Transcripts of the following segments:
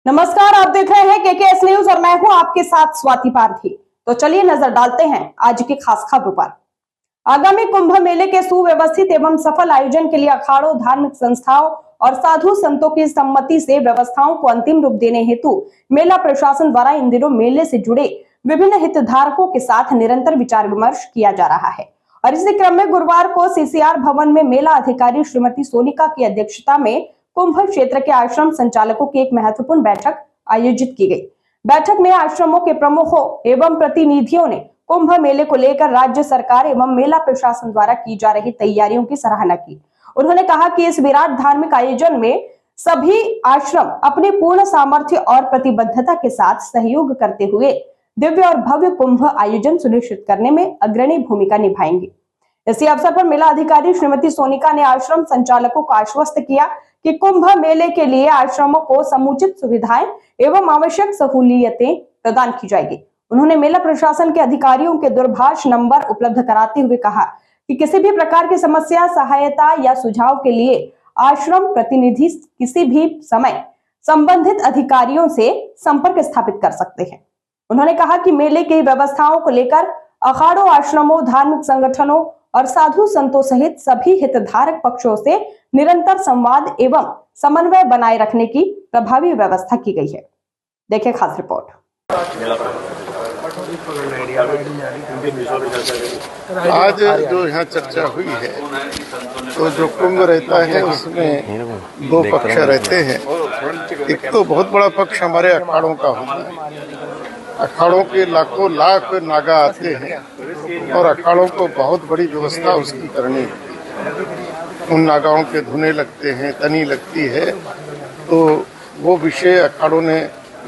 नमस्कार, आप देख रहे हैं केकेएस न्यूज और मैं हूं आपके साथ स्वाति पारधी। तो चलिए नजर डालते हैं आज की खास खबरों पर। आगामी कुंभ मेले के सुव्यवस्थित एवं सफल आयोजन के लिए अखाड़ों, धार्मिक संस्थाओं और साधु संतों की सम्मति से व्यवस्थाओं को अंतिम रूप देने हेतु मेला प्रशासन द्वारा इन दिनों मेले से जुड़े विभिन्न हितधारकों के साथ निरंतर विचार विमर्श किया जा रहा है। और इसी क्रम में गुरुवार को सीसीआर भवन में मेला अधिकारी श्रीमती सोनिका की अध्यक्षता में कुंभ क्षेत्र के आश्रम संचालकों की एक महत्वपूर्ण बैठक आयोजित की गई। बैठक में आश्रमों के प्रमुखों एवं प्रतिनिधियों ने कुंभ मेले को लेकर राज्य सरकार एवं मेला प्रशासन द्वारा की जा रही तैयारियों की सराहना की। उन्होंने कहा कि इस विराट धार्मिक आयोजन में सभी आश्रम अपनी पूर्ण सामर्थ्य और प्रतिबद्धता के साथ सहयोग करते हुए दिव्य और भव्य कुंभ आयोजन सुनिश्चित करने में अग्रणी भूमिका निभाएंगे। इसी अवसर पर मेला अधिकारी श्रीमती सोनिका ने आश्रम संचालकों को आश्वस्त किया कि कुंभ मेले के लिए आश्रमों को समुचित सुविधाएं एवं आवश्यक सहूलियतें प्रदान की जाएगी। उन्होंने मेला प्रशासन के अधिकारियों के दूरभाष नंबर उपलब्ध कराते हुए कहा कि किसी भी प्रकार की समस्या, सहायता या सुझाव के लिए आश्रम प्रतिनिधि किसी भी समय संबंधित अधिकारियों से संपर्क स्थापित कर सकते हैं। उन्होंने कहा कि मेले की व्यवस्थाओं को लेकर अखाड़ों, आश्रमों, धार्मिक संगठनों और साधु संतों सहित सभी हितधारक पक्षों से निरंतर संवाद एवं समन्वय बनाए रखने की प्रभावी व्यवस्था की गई है। देखिए खास रिपोर्ट। आज जो यहाँ चर्चा हुई है तो जो कुंभ रहता है उसमें दो पक्ष रहते हैं। एक तो बहुत बड़ा पक्ष हमारे अखाड़ों का होता है। अखाड़ों के लाखों लाख नागा आते हैं और अखाड़ों को बहुत बड़ी व्यवस्था उसकी करनी है। उन नागाओं के धुने लगते हैं, तनी लगती है, तो वो विषय अखाड़ों ने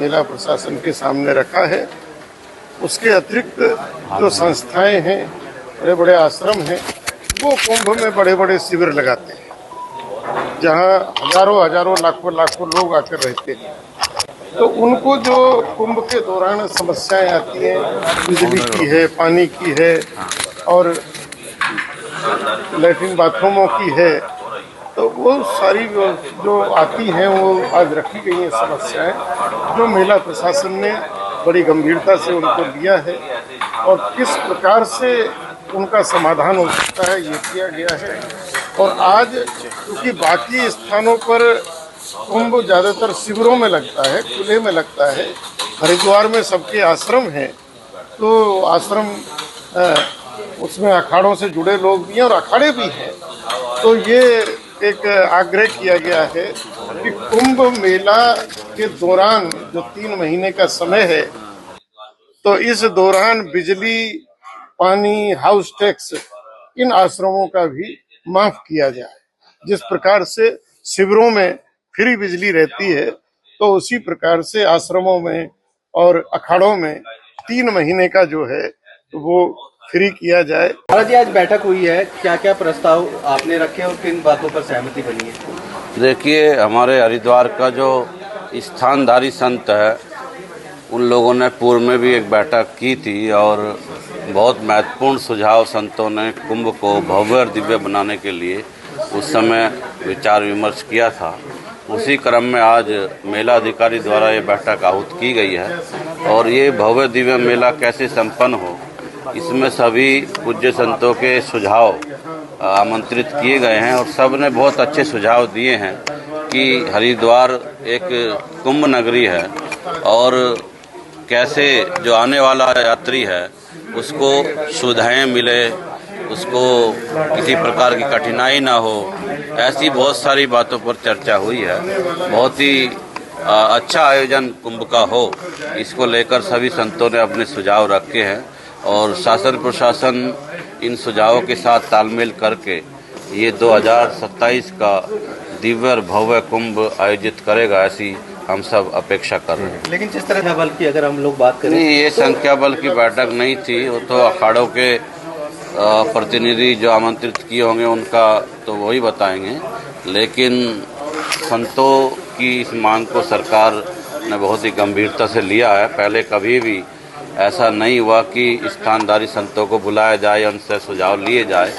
मेला प्रशासन के सामने रखा है। उसके अतिरिक्त जो संस्थाएं हैं, बड़े बड़े आश्रम हैं, वो कुंभ में बड़े बड़े शिविर लगाते हैं जहाँ हजारों हजारों लाखों लाखों लोग आकर रहते हैं। तो उनको जो कुंभ के दौरान समस्याएं आती हैं, बिजली की है, पानी की है और लैट्रिन बाथरूमों की है, तो वो सारी जो आती हैं वो आज रखी गई हैं समस्याएं, जो मेला प्रशासन ने बड़ी गंभीरता से उनको लिया है और किस प्रकार से उनका समाधान हो सकता है ये किया गया है। और आज क्योंकि बाकी स्थानों पर कुंभ ज़्यादातर शिविरों में लगता है, खुले में लगता है, हरिद्वार में सबके आश्रम हैं, तो आश्रम उसमें अखाड़ों से जुड़े लोग भी हैं और अखाड़े भी हैं। तो ये एक आग्रह किया गया है कि कुंभ मेला के दौरान जो 3 महीने का समय है, तो इस दौरान बिजली, पानी, हाउस टैक्स इन आश्रमों का भी माफ किया जाए। जिस प्रकार से शिविरों में फ्री बिजली रहती है, तो उसी प्रकार से आश्रमों में और अखाड़ों में 3 महीने का जो है वो फ्री किया जाए। जी, आज बैठक हुई है, क्या क्या प्रस्ताव आपने रखे और किन बातों पर सहमति बनी है? देखिए, हमारे हरिद्वार का जो स्थानधारी संत है, उन लोगों ने पूर्व में भी एक बैठक की थी और बहुत महत्वपूर्ण सुझाव संतों ने कुंभ को भव्य और दिव्य बनाने के लिए उस समय विचार विमर्श किया था। उसी क्रम में आज मेला अधिकारी द्वारा ये बैठक आहूत की गई है और ये भव्य दिव्य मेला कैसे संपन्न हो, इसमें सभी पूज्य संतों के सुझाव आमंत्रित किए गए हैं और सब ने बहुत अच्छे सुझाव दिए हैं कि हरिद्वार एक कुंभ नगरी है और कैसे जो आने वाला यात्री है उसको सुविधाएं मिले, उसको किसी प्रकार की कठिनाई ना हो, ऐसी बहुत सारी बातों पर चर्चा हुई है। बहुत ही अच्छा आयोजन कुंभ का हो, इसको लेकर सभी संतों ने अपने सुझाव रखे हैं और शासन प्रशासन इन सुझावों के साथ तालमेल करके ये 2027 का दिव्य और भव्य कुंभ आयोजित करेगा, ऐसी हम सब अपेक्षा कर रहे हैं। लेकिन जिस तरह बल की अगर हम लोग बात करें, नहीं, ये संख्या बल की बैठक नहीं थी, वो तो अखाड़ों के प्रतिनिधि जो आमंत्रित किए होंगे उनका तो वही बताएंगे। लेकिन संतों की इस मांग को सरकार ने बहुत ही गंभीरता से लिया है। पहले कभी भी ऐसा नहीं हुआ कि स्थानधारी संतों को बुलाया जाए, उनसे सुझाव लिए जाए।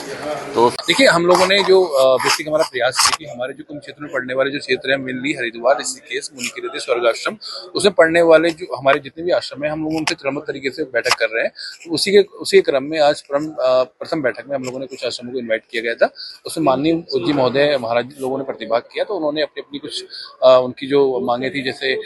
तो देखिए, हम लोगों ने जो बेसिक हमारा प्रयास है कि हमारे जो कुंभ क्षेत्र में पढ़ने वाले जो क्षेत्र हैं, मिलनी, हरिद्वार, ऋषिकेश, मुनिकीर्ति, स्वर्ग आश्रम, उसमें पढ़ने वाले जो हमारे जितने भी आश्रम हैं, हम लोग उनसे क्रमबद्ध तरीके से बैठक कर रहे हैं। तो उसी के क्रम में आज प्रथम बैठक में हम लोगों ने कुछ आश्रमों को इन्वाइट किया गया था। उसमें माननीय जी महोदय महाराज लोगों ने प्रतिभाग किया, तो उन्होंने अपनी अपनी कुछ उनकी जो मांगे थी, जैसे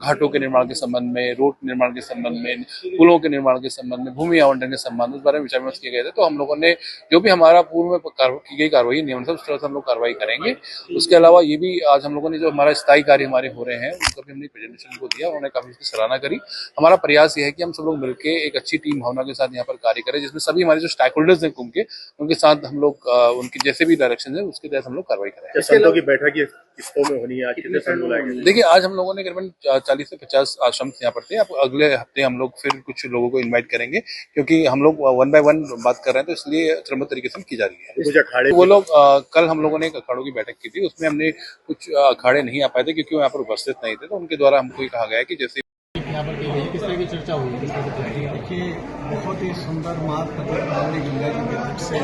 घाटों के निर्माण के संबंध में, रोड निर्माण के संबंध में, पुलों के निर्माण के संबंध में, भूमि आवंटन के संबंध में, उस बारे में विचार विमर्श किए गए थे। तो हम लोगों ने जो भी हमारा पूर्व में की गई कार्रवाई नियम से उस तरह से हम लोग कार्रवाई करेंगे। उसके अलावा ये भी आज हम लोगों ने जो हमारा स्थायी कार्य हमारे हो रहे हैं उनका भी हमने प्रेजेंटेशन को दिया, उन्होंने काफी उसकी सराहना करी। हमारा प्रयास ये है कि हम सब लोग मिलकर एक अच्छी टीम भावना के साथ यहाँ पर कार्य करें, जिसमें सभी हमारे जो स्टेक होल्डर्स हैं कुंभ के, उनके साथ हम लोग उनकी जैसे भी डायरेक्शन है उसके तहत हम लोग कार्रवाई करें। संतों की बैठक ये किस्तों में होनी है, आज कितने संत बुलाए गए? देखिए, आज हम लोगों ने करीबन 40 से 50 आश्रम यहाँ पर थे। अब अगले हफ्ते हम लोग फिर कुछ लोगों को इनवाइट करेंगे, क्योंकि हम लोग 1 बाय 1 बात कर रहे हैं, तो इसलिए क्रमबद्ध तरीके से की जा रही है। कुछ अखाड़े वो लोग कल हम लोगों ने एक अखाड़ों की बैठक की थी, उसमें हमने कुछ अखाड़े नहीं आ पाए थे क्योंकि वो यहाँ पर उपस्थित नहीं थे, तो उनके द्वारा हमको ये कहा गया है कि जैसे यहाँ पर की गई, किस तरह की चर्चा हुई? देखिए, बहुत ही सुंदर मार्ग पद्धति गंगा की बैठक से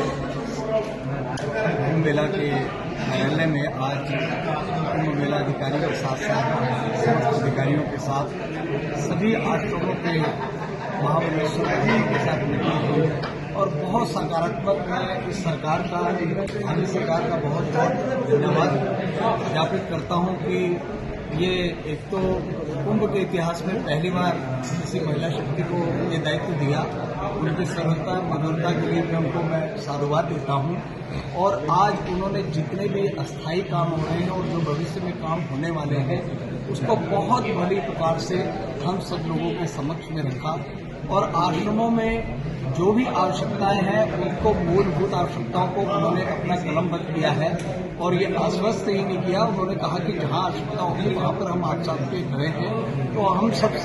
कुंभ मेला के न्यायालय में आज कुंभ मेला अधिकारी के साथ साथ समस्त अधिकारियों के साथ सभी आश्रमों के महाबलेश्वर के साथ मीटिंग हुई और बहुत सकारात्मक मैं इस सरकार का, भारतीय सरकार का बहुत बहुत धन्यवाद ज्ञापित करता हूँ कि ये एक तो कुंभ के इतिहास में पहली बार किसी महिला शक्ति को ये दायित्व दिया। उनकी सरलता मधुरता के लिए मैं साधुवाद देता हूँ। और आज उन्होंने जितने भी अस्थायी काम हो रहे हैं और जो भविष्य में काम होने वाले हैं उसको बहुत भली प्रकार से हम सब लोगों के समक्ष में रखा और आश्रमों में जो भी आवश्यकताएं हैं उनको मूलभूत आवश्यकताओं को उन्होंने अपना कलमबद्ध किया है और ये आश्वस्त ही नहीं किया। उन्होंने कहा कि जहां आवश्यकता होगी वहां पर हम आप साथ के खड़े हैं। तो हम सब